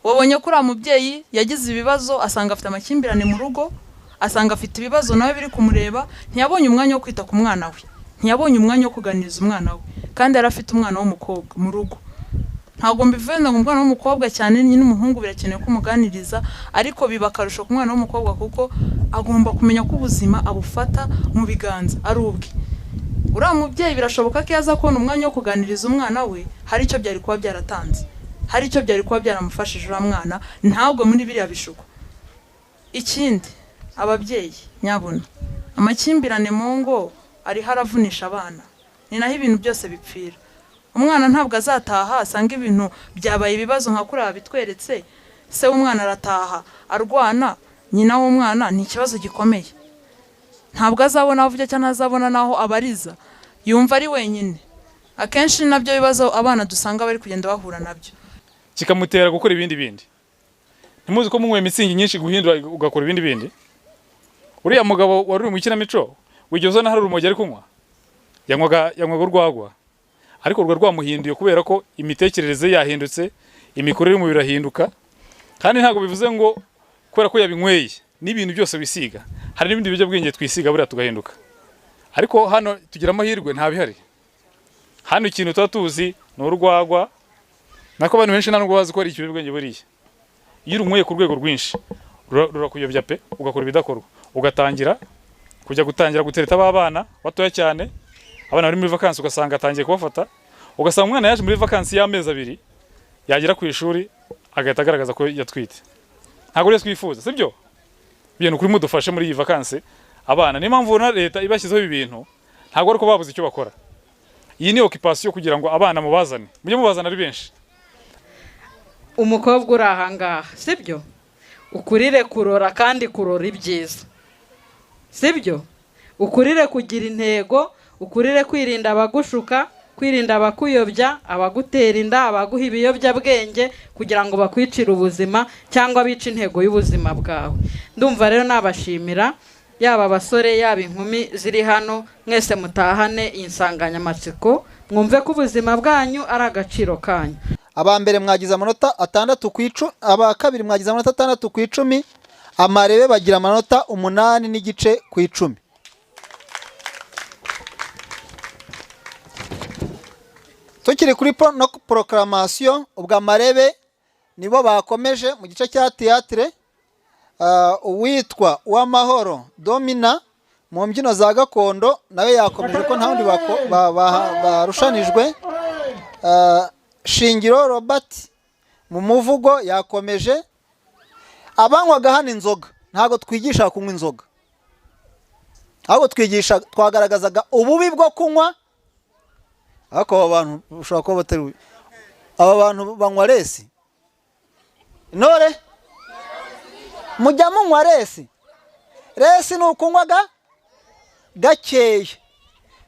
wabonye ko uriya mubyeyi yagize ibibazo, asanga afite amakimbirane mu rugo, asanga afite ibibazo nawe biri kumureba, ntiyabonye umwanya wo kwita ku mwana we, ntiyabonye umwanya wo kuganiriza umwana we, kandi yari afite umwana w'umukobwa mu rugo. Ntabwo mbivenda ngo umwana w'umukobwa cyane n'umuhungu birakenewe kumuganiriza, ariko biba akarusho ku mwana w'umukobwa kuko agomba kumenya ko ubuzima abufata mu biganza ari ubwe. Uriya mubyeyi birashoboka ko yaza kubona umwanya wo kuganiriza umwana we, hari icyo byari kuba byaratanze, hari icyo byari kuba byaramufashije uriya mwana, ntabwo muri biriya bishuko. Ikindi, ababyeyi nyabuna, amakimbirane mu ngo ari haravunisha abana, ni naho ibintu byose bipfira. Umwana ntabwo azataha asanga ibintu byabaye ibibazo nka kuriya bitweretse, se w'umwana arataha arwana, nyina w'umwana ni ikibazo gikomeye. Ntabwo azabona avuga cyangwa azabona naho abariza, yumva ari wenyine. Akenshi nabyo bibazo abana dusanga bari kugenda bahura nabyo, kikamutera gukora ibindi. Ntimuzi ko munywe imitsingi nyinshi guhindura ugakora ibindi. Uriya mugabo wari uri mu kinamico wigeze na hari urumogi ari kunywa, yanywaga urwagwa, ariko urwo rwamuhinduye kubera ko imitekerereze yahindutse, imikorere y'umubiri irahinduka. Kandi ntabwo bivuze ngo kubera ko yabinyweye n'ibintu byose bisiga, hari n'ibindi bijya bwenge twisiga buriya tugahinduka. Ariko hano tugira amahirwe nta bihari. Hano ikintu tuba tuzi ni urwagwa, nako abantu benshi ntabwo bazi ko ari ikintu bwenge buriya. Iyo urunyweye ku rwego rwinshi rurakuyobya pe, ugakora ibidakorwa, ugatangira gutangira gutereta abana batoya cyane. Abana bari muri vacances ugasanga atangiye kubafata, ugasanga umwana yaje muri vacances y'amezi 2 yagera ku ishuri agahita agaragaza ko yatwite. Ntabwo rero twifuza, sibyo? Bintu kuri mudufashe muri iyi vacances abana, ni mpamvu na leta ibashyizeho ibintu, ntabwo ariko babuze icyo bakora. Iyi ni occupation kugira ngo abana mubazane, mujye mubazana ari benshi. Umukobwa uri ahangaha, sibyo? Ukurire kurora kandi kurora ibyiza, sibyo? Ukurire kugira intego, ukurire kwirinda abagushuka, kwirinda abakuyobya, abagutera inda, abaguha ibiyobyabwenge kugira ngo bakwicire ubuzima cyangwa bice intego y'ubuzima bwawe. Ndumva rero nabashimira, yaba abasore yaba inkumi ziri hano, mwese mutahane insanganyamatsiko, mwumve ko ubuzima bwanyu ari agaciro kanyu. Abambere mwagize amanota 6 ku 10, abakabiri mwagize amanota 6 ku 10, amarebe bagira amanota 8 n'igice ku 10. Tukiri kuri proclamation, ubwo amarebe nibo bakomeje mu gice cya théâtre. Uwitwa Uwamahoro Domina mu mbyino za gakondo nawe yakomeje ko nta wundi barushanijwe. Shingiro Robert mu muvugo yakomeje. Abanywaga hano inzoga ntago twigisha kunywa inzoga, ahubwo twagaragazaga ububi bwo kunywa. Ariko abantu ushobora kuba batari aba bantu banywa resi, nore mujya munywa resi ni ukunywaga gakeya.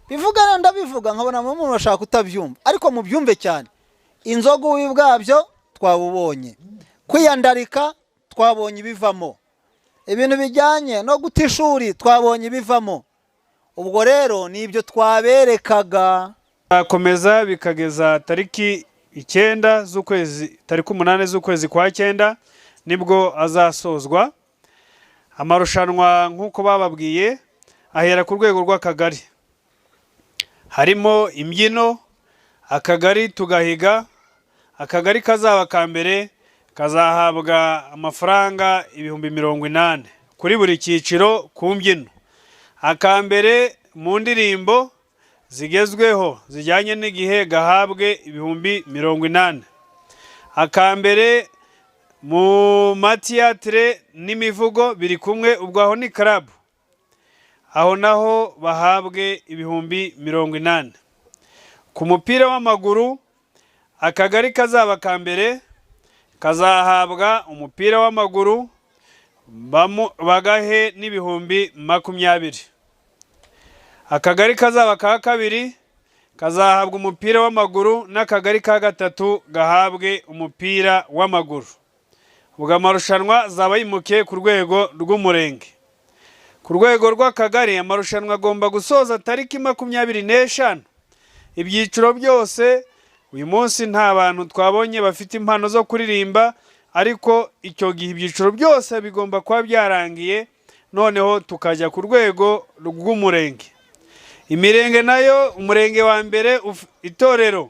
Bivuga ndabivuga nkabona mu muntu bashaka kutabyumva, ariko mubyumve cyane. Inzoga ububi bwabyo twabubonye, kwiyandarika twabonye ibivamo, ibintu bijyanye no guta ishuri twabonye ibivamo. Ubwo rero nibyo twaberekaga. Akomeza bikageza tariki 9 z'ukwezi, tariki 8 z'ukwezi kwa 9 nibwo azasozwa. Amarushanwa nk'uko bababwiye ahera ku rwego rw'akagari, harimo imbyino. Akagari tugahiga, akagari kazaba kambere kazahabwa amafaranga 80,000 kuri buri cyiciro ku mbyino. Akambere mu ndirimbo zigezweho zijyanye n'igihe gahabwe 80,000. Akambere mu matiyatre n'imivugo biri kumwe, ubwo aho ni club, aho naho bahabwe 80,000. Ku mupira w'amaguru, akagari kazaba kambere kazahabwa umupira w'amaguru bagahe n'20,000. Akagari kazaba ka kabiri kazahabwa umupira w'amaguru, n'akagari ka gatatu gahabwe umupira w'amaguru. Ubwo amarushanwa zaba yimuke ku rwego rw'umurenge. Ku rwego rw'akagari amarushanwa agomba gusoza tariki 25. Ibyiciro byose uyu munsi nta bantu twabonye bafite impano zo kuririmba, ariko icyo gihe ibyiciro byose bigomba kuba byarangiye, noneho tukajya ku rwego rw'umurenge. Imirenge nayo, umurenge wa mbere itorero,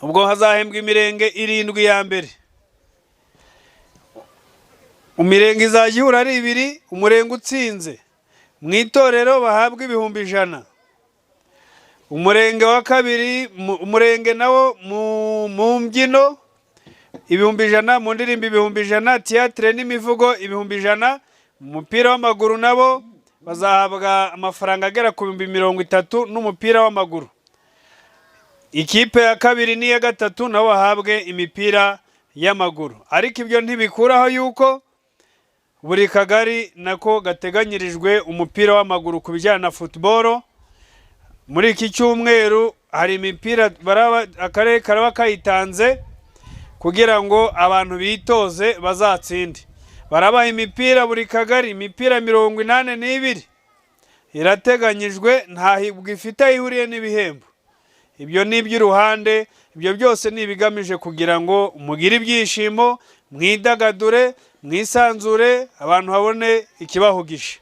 ubwo hazahembwa imirenge 7 ya mbere. Imirenge izajya ihura ari 2, umurenge utsinze mu itorero bahabwa 100,000. Umurenge wa kabiri, umurenge nawo mu mbyino 100,000, mu ndirimbo 100,000, théâtre n'imivugo 100,000. Mu mupira w'amaguru nabo bazahabwa amafaranga agera ku 30,000 n'umupira w'amaguru. Ikipe ya kabiri n'iya gatatu nabo bahabwe imipira y'amaguru. Ariko ibyo ntibikuraho yuko buri kagari nako gateganyirijwe umupira w'amaguru ku bijyana na football. Muri iki cyumweru hari imipira akarere karaba kayitanze kugira ngo abantu bitoze bazatsinde. Barabaha imipira buri kagari, imipira 82 irateganyijwe, ntahibwa ifite ihuriye n'ibihembo. Ibyo ni iby'uruhande, ibyo byose ni ibigamije kugira ngo mugire ibyishimo, mwidagadure, mwisanzure, abantu babone ikibahugisha.